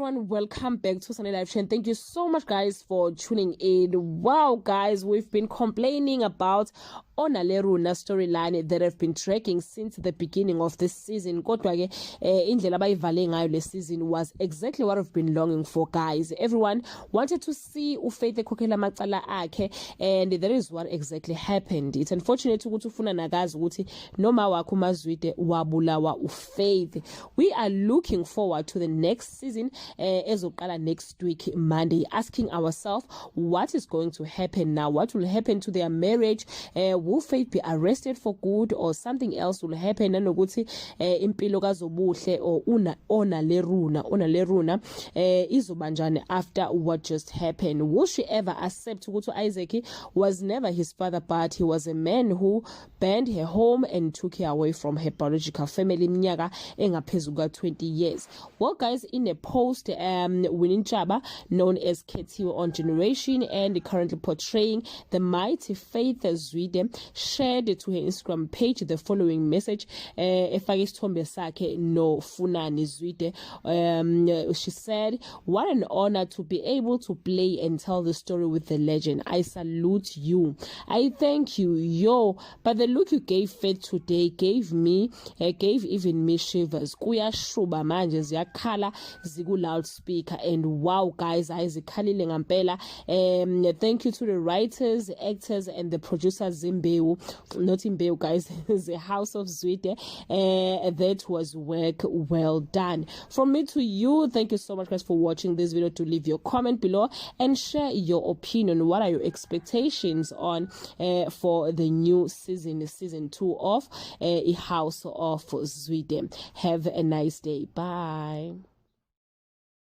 everyone, welcome back to Sunday Live Show. Thank you so much guys for tuning in. Wow guys, we've been complaining about Onale Runa storyline that have been tracking since the beginning of this season. Kodwa ke indlela abayivale ngayo le season was exactly what I've been longing for guys. Everyone wanted to see uFaith ekhokhela amacala akhe, and that is what exactly happened. It's unfortunate ukuthi ufuna nakazi ukuthi noma wakho uMazwide wabulawa uFaith. We are looking forward to the next season ezoqala next week Monday, asking ourselves what is going to happen now, what will happen to their marriage. Will Faith be arrested for good or something else will happen? Nanokuthi impilo kaZobuhle or Onale Runa izobanjani after what just happened. Will she ever accept ukuthi Isaac was never his father, but he was a man who banned her home and took her away from her biological family minyaka engaphezulu ka-20 years? Well guys, in a post, Winnie Chaba, known as Ketio on Generation and currently portraying the mighty Faith Zwide, shared to her Instagram page the following message. Efake isithombe sakhe no Funani Zwide. She said, "What an honor to be able to play and tell the story with the legend. I salute you. I thank you, yo. But the look you gave Faith today gave even me shivers. Kuyashuba manje ziyakhala ziku loudspeaker, and wow guys, ayizikhalile ngampela. Thank you to the writers, actors and the producers Zimbeu, not Zimbeu guys, the House of Zwide. That was work well done." From me to you, thank you so much guys for watching this video. To leave your comment below and share your opinion. What are your expectations on for the new season 2 of House of Zwide? Have a nice day. Bye.